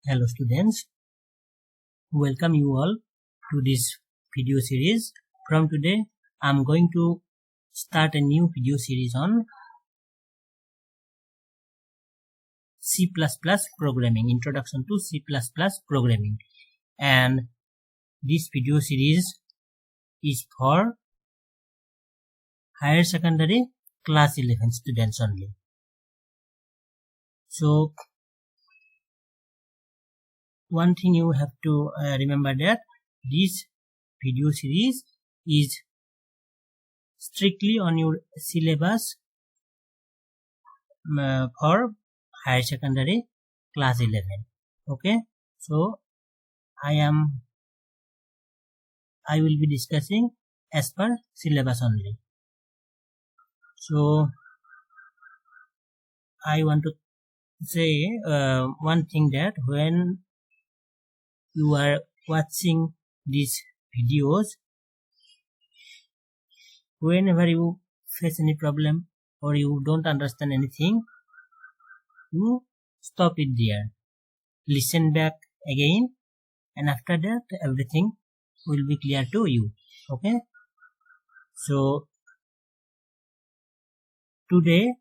Hello students, welcome you all to this video series. From today, I'm going to start a new video series on C++ programming, introduction to C++ programming. And this video series is for higher secondary class 11 students only. So, one thing you have to remember that this video series is strictly on your syllabus for higher secondary class 11. Okay, so I will be discussing as per syllabus only. So I want to say one thing, that when you are watching these videos, whenever you face any problem or you don't understand anything, you stop it there, listen back again, and after that everything will be clear to you. Okay, so today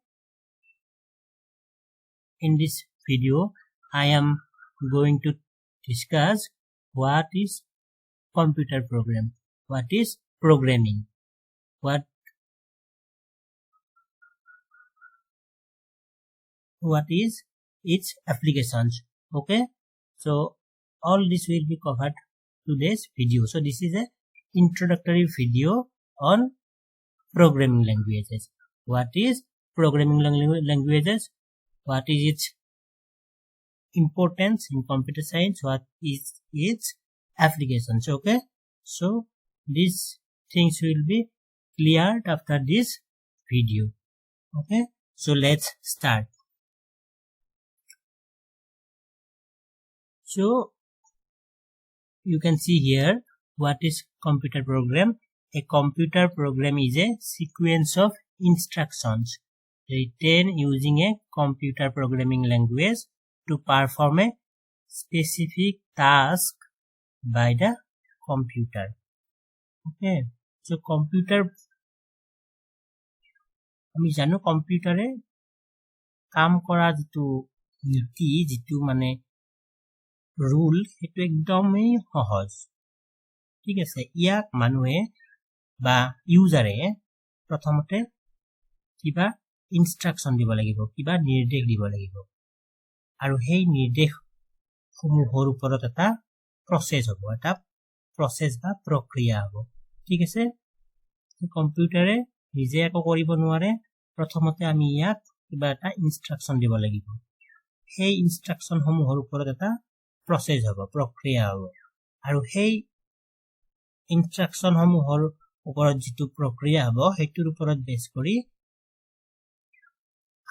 in this video I am going to discuss what is computer program, what is programming, what is its applications. Okay, so all this will be covered today's video. So this is a introductory video on programming languages. What is programming languages? What is its importance in computer science? What is its applications? Okay, so these things will be cleared after this video. Okay, so let's start. So you can see here what is computer program. A computer program is a sequence of instructions written using a computer programming language to perform a specific task by the computer. Okay, so computer, আমি জানো কম্পিউটারে কাম কৰা যেটো নীতি, যেটো মানে rule, সেইটো একদমই সহজ। ঠিক আছে, ইয়াক মানুহে বা ইউজাৰে প্ৰথমতে কিবা ইনষ্ট্ৰাকচন দিব লাগিব, কিবা নিৰ্দেশ দিব লাগিব, আৰু সেই নিৰ্দেশ সমূহৰ ওপৰত এটা প্ৰসেস হ'ব, এটা প্ৰসেস বা প্ৰক্ৰিয়া হ'ব। ঠিক আছে, কম্পিউটাৰে নিজে একো কৰিব নোৱাৰে, প্ৰথমতে আমি ইয়াক কিবা এটা ইনষ্ট্ৰাকচন দিব লাগিব, সেই ইনষ্ট্ৰাকচন সমূহৰ ওপৰত এটা প্ৰসেস হ'ব, প্ৰক্ৰিয়া হ'ব, আৰু সেই ইনষ্ট্ৰাকচন সমূহৰ ওপৰত যেটো প্ৰক্ৰিয়া হ'ব সেইটোৰ ওপৰত বেছ কৰি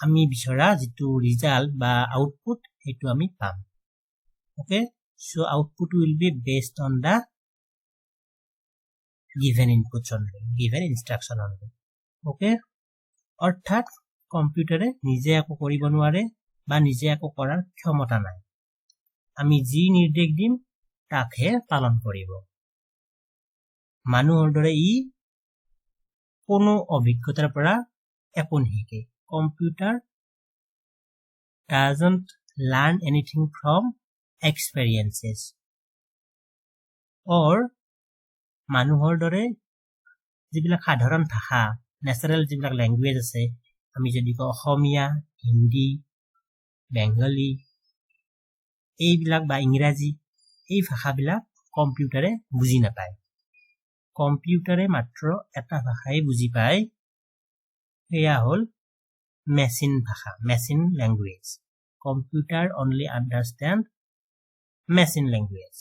আমি বিচৰা যেটো ৰিজাল্ট বা আউটপুট সেইটো আমি পাম। Okay, so output will be based on the given inputs only, given instruction only. Okay, অৰ্থাৎ কম্পিউটাৰে নিজে একো কৰিব নোৱাৰে বা নিজে একো কৰাৰ ক্ষমতা নাই, আমি যি নিৰ্দেশ দিম তাকহে পালন কৰিব। মানুহৰ দৰে ই কোনো অভিজ্ঞতাৰ পৰা একো নিশিকে। Computer doesn't learn anything from experiences. or মানুহৰ দৰে যিবিলাক সাধাৰণ ভাষা, ন্যাচাৰাল যিবিলাক ল্যাঙ্গুৱেজ আছে, আমি যদি কওঁ অসমীয়া, হিন্দী, বেংগলী, এইবিলাক বা ইংৰাজী, এই ভাষাবিলাক কম্পিউটাৰে বুজি নাপায়। কম্পিউটাৰে মাত্ৰ এটা ভাষাই বুজি পায়, সেয়া হ'ল মেচিন ভাষা, machine language. Computer only understand machine language.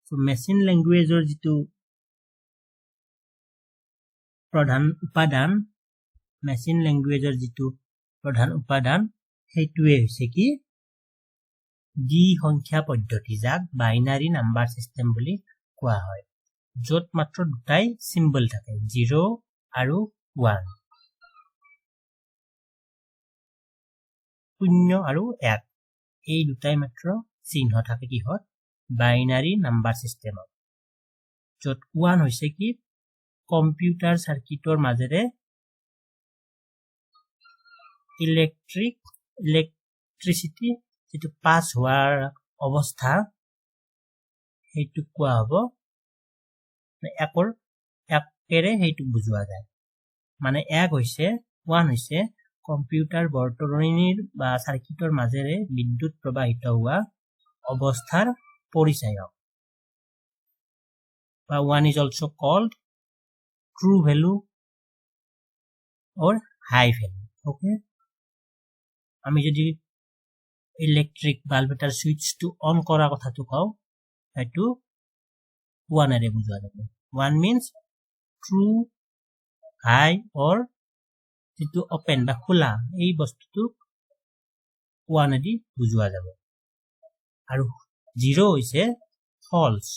So machine language or যেটো প্ৰধান উপাদান, machine language or যেটো প্ৰধান উপাদান সেইটোৱে হৈছে কি দ্বি সংখ্যা পদ্ধতি, যাক বাইনাৰী নাম্বাৰ সিস্টেম বুলি কোৱা হয়, য'ত মাত্ৰ দুটাই সিম্বল থাকে, 0 আৰু 1। শূন্য আৰু এক এই দুটাই মাত্ৰ চিহ্ন থাকে কিহত বাইনাৰী নাম্বাৰ সিস্টেমত য'ত 1 হৈছে কি কম্পিউটাৰ সাৰ্কিটৰ মাজেৰে ইলেক্ট্ৰিচিটি যেটো পাস হোৱাৰ অৱস্থা হেতু কোৱা হ'ব একেৰে হেতু বুজোৱা যায় মানে এক হৈছে 1 হৈছে কম্পিউটাৰ বৰ্তনীৰ বা সাৰ্কিটৰ মাজেৰে বিদ্যুৎ প্ৰবাহিত হোৱা অৱস্থাৰ পৰিচয়ক বা 1 is also called true value or high value okay আমি যদি ইলেক্ট্ৰিক বাল্ব এটাৰ সুইচটো অন কৰা কথাটো কও হেতু 1 এৰে বুজোৱা যাব 1 means true high or যেটো ওপেন বা খোলা এই বস্তুটো 1 এদি বুজোৱা যাব আৰু 0 হৈছে false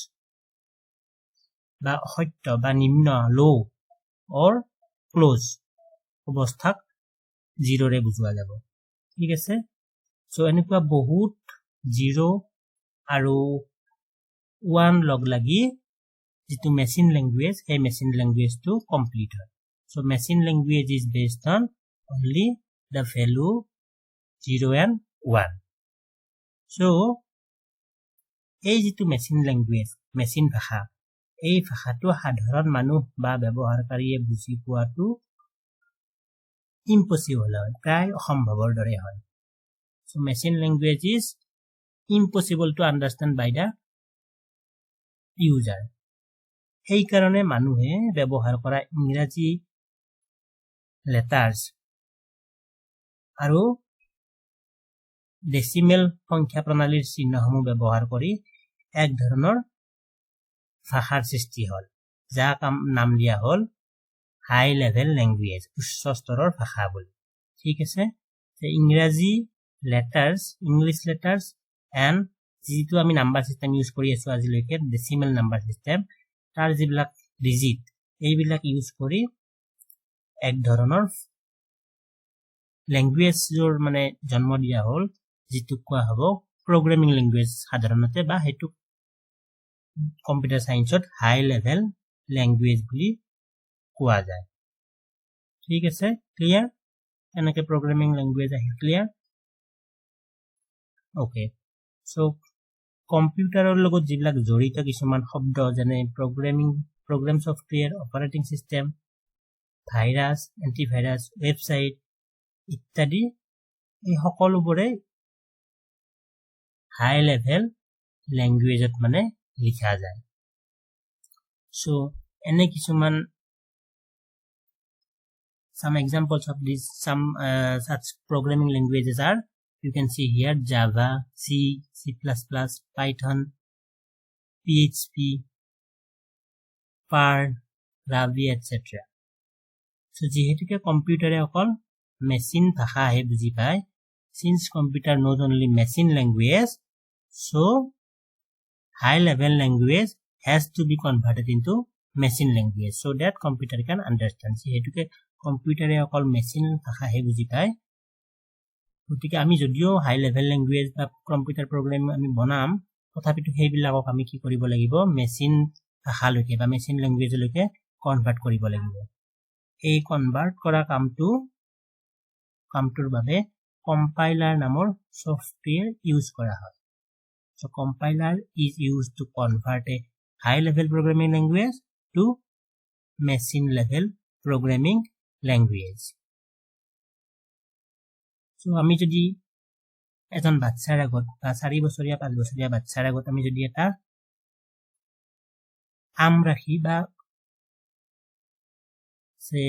বা সত্য বা নিম্ন লো or close অৱস্থাক 0 ৰে বুজোৱা যাব ঠিক আছে সো এনেকুৱা বহুত 0 আৰু 1 লগ লাগি যেটো মেচিন ল্যাঙ্গুৱেজ এই মেচিন ল্যাঙ্গুৱেজটো কমপ্লিট হয় so machine language is based on only the value 0 and 1 so এই যেটো মেচিন ল্যাঙ্গুৱেজ মেচিন ভাষা এই ভাষাটো সাধাৰণ মানুহ বা ব্যৱহাৰকাৰীয়ে বুজি পোৱাটো impossible হয় প্ৰায় অসম্ভৱৰ দৰে হয় so machine language is impossible to understand by the user এই কাৰণে মানুহে ব্যৱহাৰ কৰা ইংৰাজী letters আৰু ডেসিমেল সংখ্যা প্ৰণালীৰ চিহ্নসমূহ ব্যৱহাৰ কৰি এক ধৰণৰ ভাষাৰ সৃষ্টি হ'ল যাক নাম দিয়া হ'ল হাই লেভেল ল্যাঙ্গুৱেজ উচ্চ স্তৰৰ ভাষা বুলি ঠিক আছে ইংৰাজী letters english letters and যেটো আমি নাম্বাৰ সিস্টেম ইউজ কৰি আছো আজিলৈকে ডেসিমেল নাম্বাৰ সিস্টেম তাৰ যিবিলাক ডিজিট এইবিলাক ইউজ কৰি এক ধৰণৰ ল্যাঙ্গুৱেজৰ মানে জন্ম দিয়া হ'ল যেটো কোৱা হ'ব প্ৰগ্ৰামিং ল্যাঙ্গুৱেজ সাধাৰণতে বা হেতু কম্পিউটাৰ সায়েন্সত হাই লেভেল ল্যাঙ্গুৱেজ বুলি কোৱা যায় ঠিক আছে ক্লিয়াৰ এনেকে প্ৰগ্ৰামিং ল্যাঙ্গুৱেজ আহি ক্লিয়াৰ ওকে সো কম্পিউটাৰৰ লগত যিবিলাক জড়িত কিছুমান শব্দ যেনে program software operating system virus antivirus website ইত্যাদি এই সকলোবোৰে হাই লেভেল ল্যাঙ্গুৱেজত মানে লিখা যায় সো এনে কিছুমান some examples of these such programming languages are you can see here Java, C, C++, Python, PHP, Perl, Ruby, etc. So যেহেতুকে কম্পিউটাৰে অকল মেচিন ভাষা হে বুজি পায় since computer knows only machine language so high level language has to be converted into machine language so that computer can understand যেহেতুকে কম্পিউটাৰে অকল machine ভাষা হে বুজি পায় গতিকে আমি যদিও হাই লেভেল ল্যাঙ্গুৱেজ বা কম্পিউটাৰ প্ৰগ্ৰাম আমি বনাম তথাপিতো সেইবিলাকক আমি কি কৰিব লাগিব মেচিন ভাষালৈকে বা মেচিন ল্যাঙ্গুৱেজলৈকে কনভাৰ্ট কৰিব লাগিব এই কনভাৰ্ট কৰা কামটোৰ বাবে কম্পাইলাৰ নামৰ সফটওয়্যাৰ ইউজ কৰা হয় so compiler is used to convert a high level programming language to machine level programming language so আমি যদি এজন বাচ্চাৰ আগত বা 4 বছৰীয়া 5 বছৰীয়া বাচ্চাৰ আগত আমি যদি এটা আম ৰাখি বা সে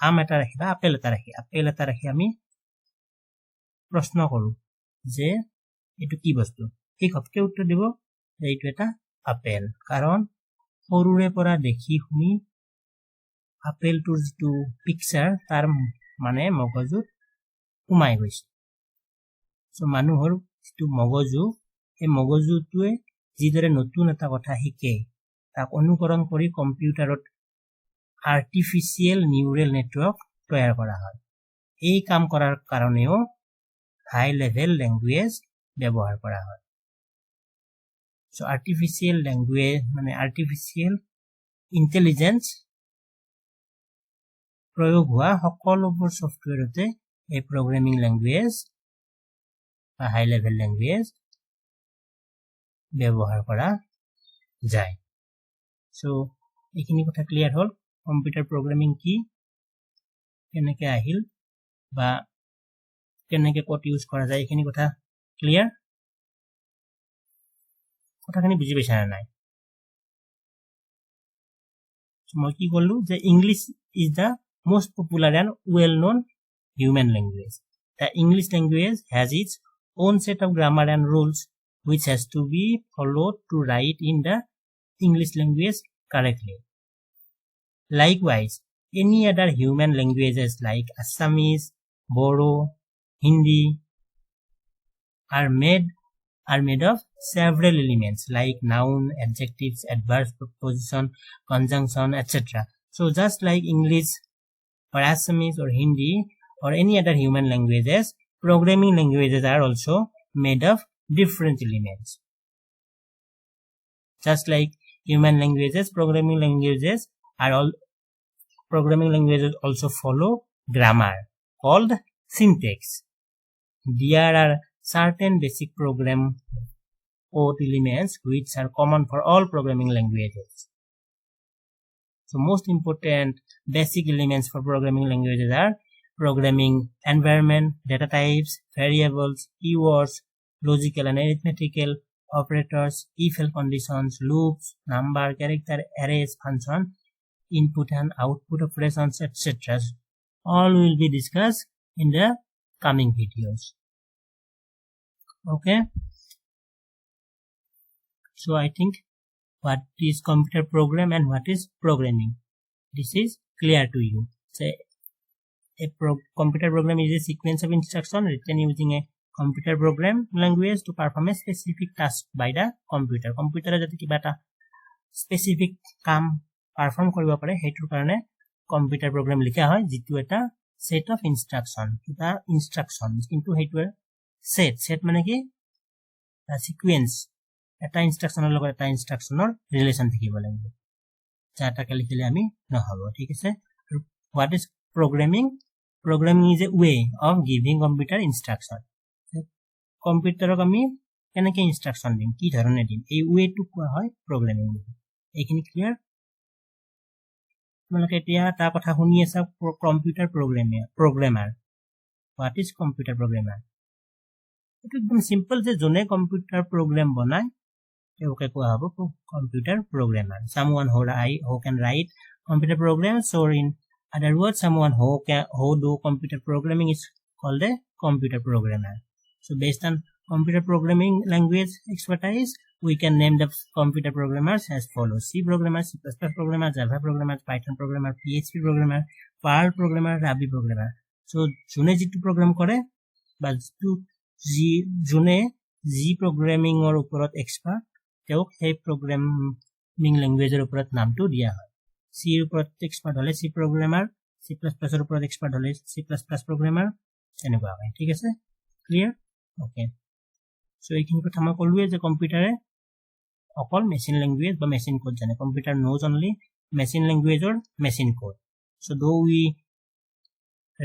আম এটা ৰাখি বা আপেল এটা ৰাখি আমি প্ৰশ্ন কৰো যে এটো কি বস্তু এই ঘপকে উত্তৰ দিব এইটো এটা আপেল কাৰণ সৰুৰে পৰা দেখি শুনি আপেলটোৰ যেটো পিকচাৰ তাৰ মানে মগজুত উমাই গৈছে সো মানুহৰ যেটো মগজু এই মগজুটোৱে যিদৰে নতুন এটা কথা শিকে তাক অনুকৰণ কৰি কম্পিউটাৰত আৰ্টিফিশিয়াল নিউৰেল নেটৱৰ্ক তৈয়াৰ কৰা হয় এই কাম কৰাৰ কাৰণেও হাই লেভেল ল্যাঙ্গুয়েজ ব্যবহাৰ কৰা হয় সো আৰ্টিফিশিয়াল ল্যাঙ্গুয়েজ মানে আৰ্টিফিশিয়াল ইন্টেলিজেন্স প্ৰয়োগ হোৱা সকলোবোৰ সফটওয়্যাৰতে এই প্ৰগ্ৰামিং ল্যাঙ্গুয়েজ বা হাই লেভেল ল্যাঙ্গুয়েজ ব্যবহার করা যায় সো এইখিনি কথা ক্লিয়ার হল কম্পিউটার প্রোগ্রামিং কি কেনেকে আহিল বা কেনেকে কত ইউজ করা যায় এইখিনি কথা ক্লিয়ার কথাখিনি বুজি পাইছা না নাই মই কি কলো যে English is the most popular and well known human language the English language has its own set of grammar and rules which has to be followed to write in the English language correctly likewise any other human languages like Assamese Bodo Hindi are made of several elements like noun adjectives adverbs preposition conjunction etc so just like English or Assamese or Hindi or any other human languages programming languages are also made of different elements just like human languages programming languages also follow grammar called syntax there are certain basic program code elements which are common for all programming languages so most important basic elements for programming languages are programming environment data types variables keywords logical and arithmetical operators if-else conditions loops number character arrays function input and output operations etc all will be discussed in the coming videos okay so I think what is computer program and what is programming this is clear to you so computer program is a sequence of instructions written using a computer program language to perform a specific task by the computer computer jati kiba ta specific কাম perform কৰিব পাৰে হেতুৰ কাৰণে computer program লিখা হয় যেটো এটা set of instruction কিবা instructions কিন্তু হেতুৰ set মানে কি sequence এটা ইনস্ট্ৰাকশনৰ লগত এটা ইনস্ট্ৰাকশনৰ ৰিলেশন থাকিব লাগিব যাটাকে লিখিলে আমি নহব ঠিক আছে what is programming programming is a way of giving computer instruction কম্পিউটাৰক আমি কেনেকে ইনস্ট্ৰাকশন দিম কি ধৰণে দিম এই ওয়ে টু কোৱা হয় প্ৰগ্ৰামিং এইখিনি ক্লিয়াৰ মানে এতিয়া তা কথা শুনি আছে computer programmer what is computer programmer এটা একদম সিম্পল যে জনে কম্পিউটাৰ প্ৰগ্ৰাম বনায় তেওঁকে কোৱা হ'ব computer programmer someone who can write computer programs or in other words someone who do computer programming is called a computer programmer so based on computer programming language expertise we can name the computer programmers as follows C programmer C++ programmer Java programmer Python programmer PHP programmer Perl programmer Ruby programmer so jone jitu program kore ba jone ji programming or uporat expert teok hey programming language er uporat naam to dia hoy C er uporat expert hole C programmer C++ er uporat expert hole C++ programmer enekwa hoy thik ase clear okay so ekhini kotha ma kolwe je computer e অকল machine language বা machine code jane computer knows only machine language or machine code so though we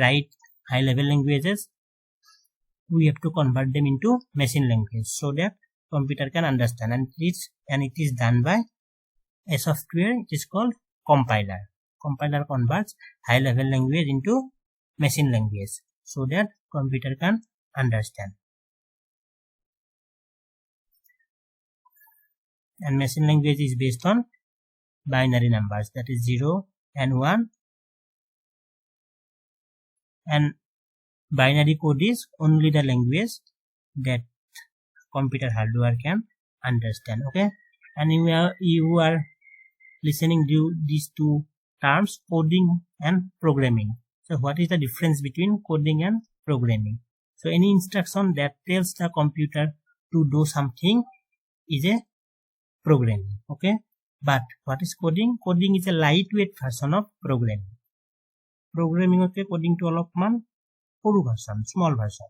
write high level languages we have to convert them into machine language so that computer can understand and it is done by a software it is called compiler converts high level language into machine language so that computer can understand and machine language is based on binary numbers that is 0 and 1 and binary code is only the language that computer hardware can understand okay and you are listening to these two terms coding and programming so what is the difference between coding and programming so any instruction that tells the computer to do something is a programming okay but what is coding is a lightweight version of programming okay coding to alopman horu version small version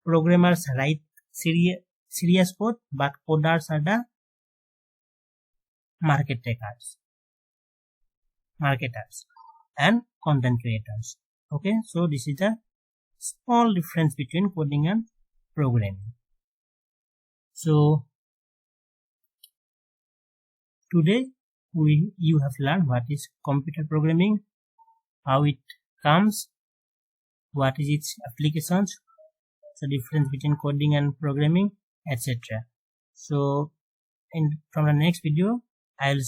programmers write serious code, but coders are the marketers and content creators. Okay, so this is the small difference between coding and programming. So today you have learned what is computer programming, how it comes, what is its applications, the difference between coding and programming, etc. So from the next video I'll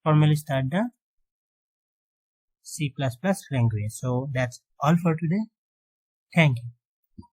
formally start the C++ language. So that's all for today. Thank you.